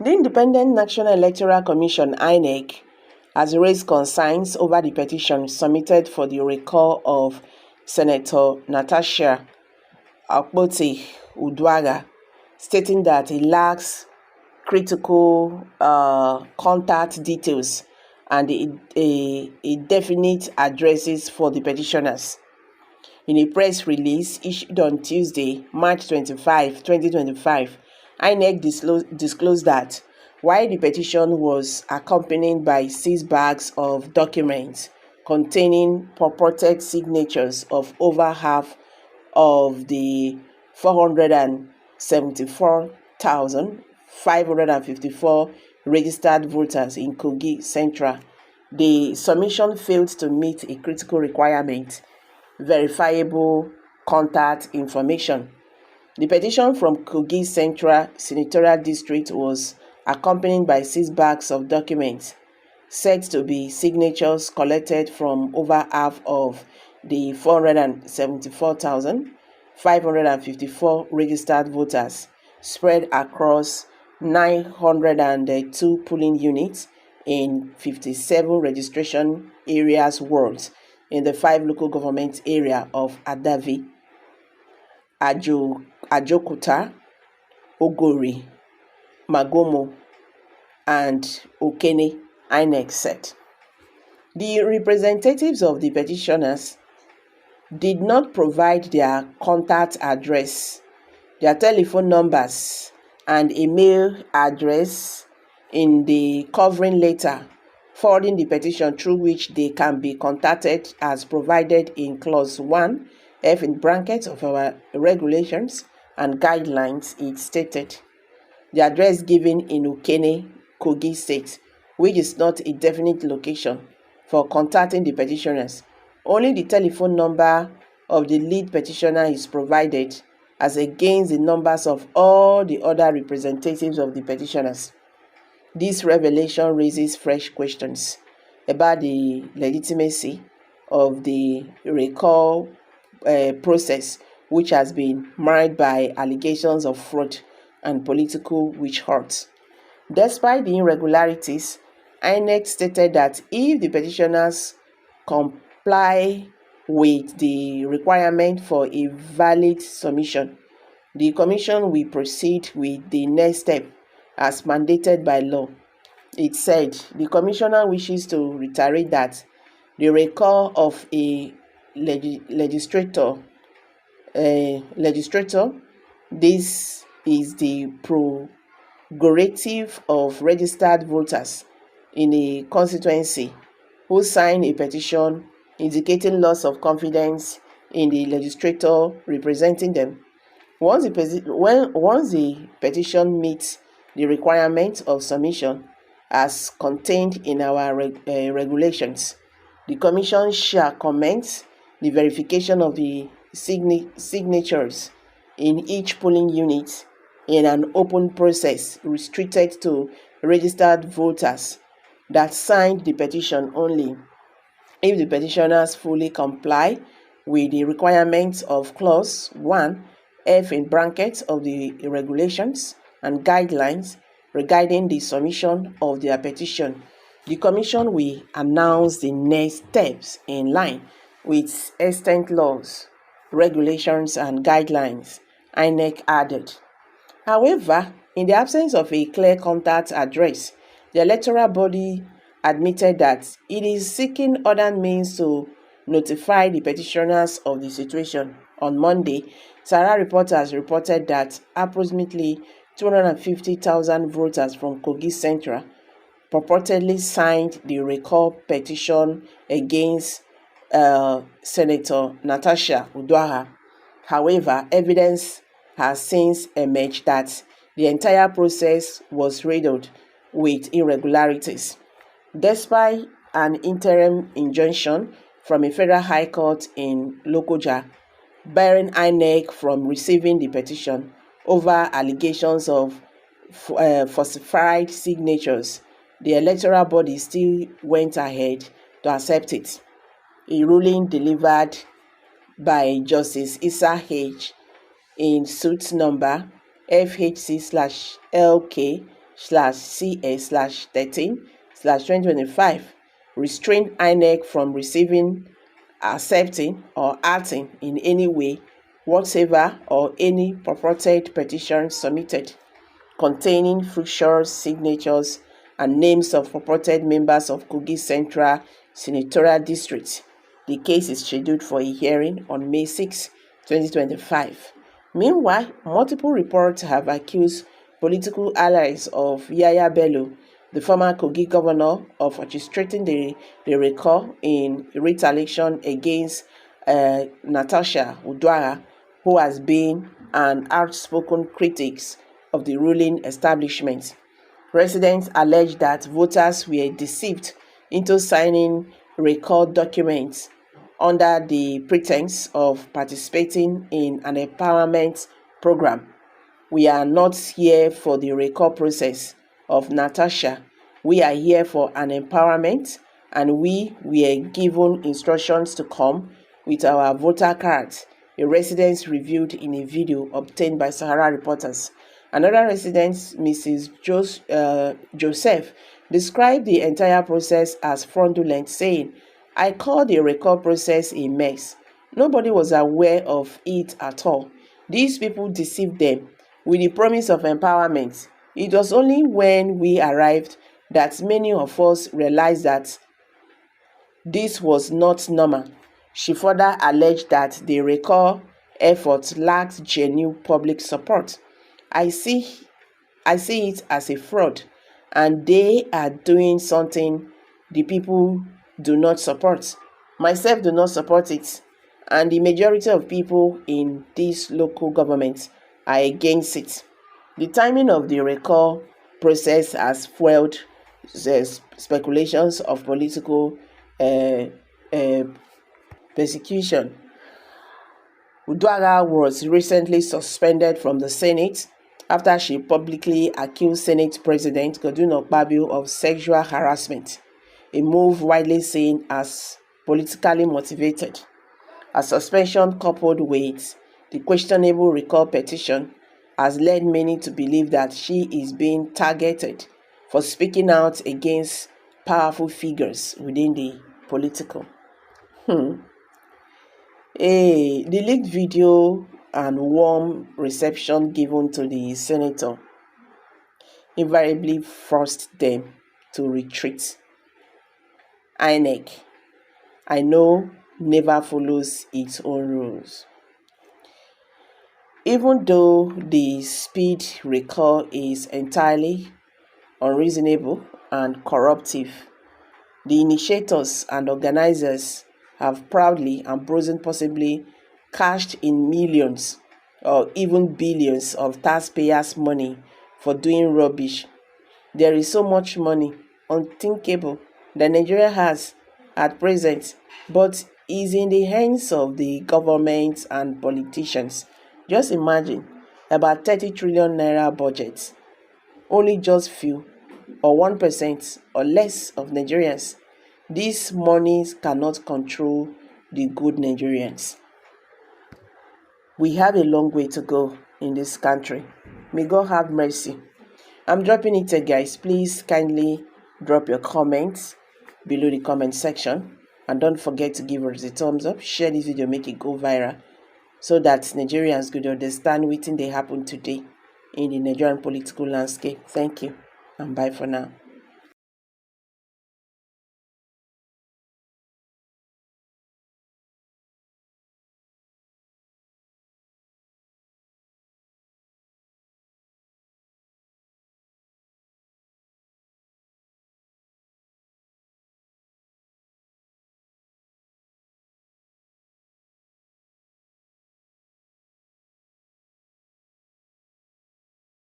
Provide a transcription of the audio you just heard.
The Independent National Electoral Commission (INEC) has raised concerns over the petition submitted for the recall of Senator Natasha Uduaghan, stating that he lacks critical contact details and a definite addresses for the petitioners. In a press release issued on Tuesday, March 25, 2025, INEC disclosed that while the petition was accompanied by 6 bags of documents containing purported signatures of over half of the 474,554 registered voters in Kogi Central, the submission failed to meet a critical requirement: verifiable contact information. The petition from Kogi Central Senatorial District was accompanied by 6 bags of documents said to be signatures collected from over half of the 474,554 registered voters spread across 902 polling units in 57 registration areas wards in the 5 local government area of Adavi, Ajokuta, Ogori, Magomo, and Okene, INEC said. The representatives of the petitioners did not provide their contact address, their telephone numbers, and email address in the covering letter forwarding the petition, through which they can be contacted as provided in Clause 1 F in brackets of our regulations and guidelines. It stated the address given in Okene, Kogi State, which is not a definite location for contacting the petitioners. Only the telephone number of the lead petitioner is provided, as against the numbers of all the other representatives of the petitioners. This revelation raises fresh questions about the legitimacy of the recall process, which has been marred by allegations of fraud and political witch hunts. Despite the irregularities, INEC stated that if the petitioners comply with the requirement for a valid submission, the Commission will proceed with the next step as mandated by law. It said the Commissioner wishes to reiterate that the recall of a legislator, this is the prerogative of registered voters in a constituency who sign a petition indicating loss of confidence in the legislator representing them. Once the petition meets the requirement of submission as contained in our regulations, the Commission shall commence the verification of the signatures in each polling unit in an open process restricted to registered voters that signed the petition only. If the petitioners fully comply with the requirements of Clause 1 F in brackets of the regulations and guidelines regarding the submission of their petition, the Commission will announce the next steps in line with extant laws, regulations, and guidelines, INEC added. However, in the absence of a clear contact address, the electoral body admitted that it is seeking other means to notify the petitioners of the situation. On Monday, Sahara Reporters reported that approximately 250,000 voters from Kogi Central purportedly signed the recall petition against Senator Natasha Uduaghan. However, evidence has since emerged that the entire process was riddled with irregularities. Despite an interim injunction from a federal high court in Lokoja barring INEC from receiving the petition over allegations of falsified signatures, the electoral body still went ahead to accept it. A ruling delivered by Justice Issa H. in suit number FHC/LK CS/13/2025 restrained INEC from receiving, accepting, or acting in any way whatsoever or any purported petition submitted containing fictitious signatures and names of purported members of Kogi Central Senatorial District. The case is scheduled for a hearing on May 6, 2025. Meanwhile, multiple reports have accused political allies of Yaya Bello, the former Kogi governor, of orchestrating the recall in retaliation against Natasha who has been an outspoken critic of the ruling establishment. Residents allege that voters were deceived into signing recall documents under the pretense of participating in an empowerment program. We are not here for the recall process of Natasha. We are here for an empowerment, and we were given instructions to come with our voter cards, a resident reviewed in a video obtained by Sahara reporters. Another resident, Mrs. Joseph, described the entire process as fraudulent, saying, "I call the recall process a mess. Nobody was aware of it at all. These people deceived them with the promise of empowerment. It was only when we arrived that many of us realized that this was not normal." She further alleged that the recall effort lacked genuine public support. I see it as a fraud, and they are doing something the people do not support. Myself do not support it, and the majority of people in this local government are against it. The timing of the recall process has fueled speculations of political persecution. Uduaghan was recently suspended from the Senate after she publicly accused Senate President Godwin Akpabio of sexual harassment, a move widely seen as politically motivated. A suspension coupled with the questionable recall petition has led many to believe that she is being targeted for speaking out against powerful figures within the political. The leaked video and warm reception given to the senator invariably forced them to retreat. INEC, I know, never follows its own rules. Even though the speed recall is entirely unreasonable and corruptive, the initiators and organizers have proudly and brazenly possibly cashed in millions or even billions of taxpayers' money for doing rubbish. There is so much money, unthinkable, that Nigeria has at present, but is in the hands of the government and politicians. Just imagine, about 30 trillion naira budget, only just few or 1% or less of Nigerians. These monies cannot control the good Nigerians. We have a long way to go in this country. May God have mercy. I'm dropping it here, guys. Please kindly drop your comments below the comment section. And don't forget to give us a thumbs up. Share this video, make it go viral, so that Nigerians could understand what they happen today in the Nigerian political landscape. Thank you, and bye for now.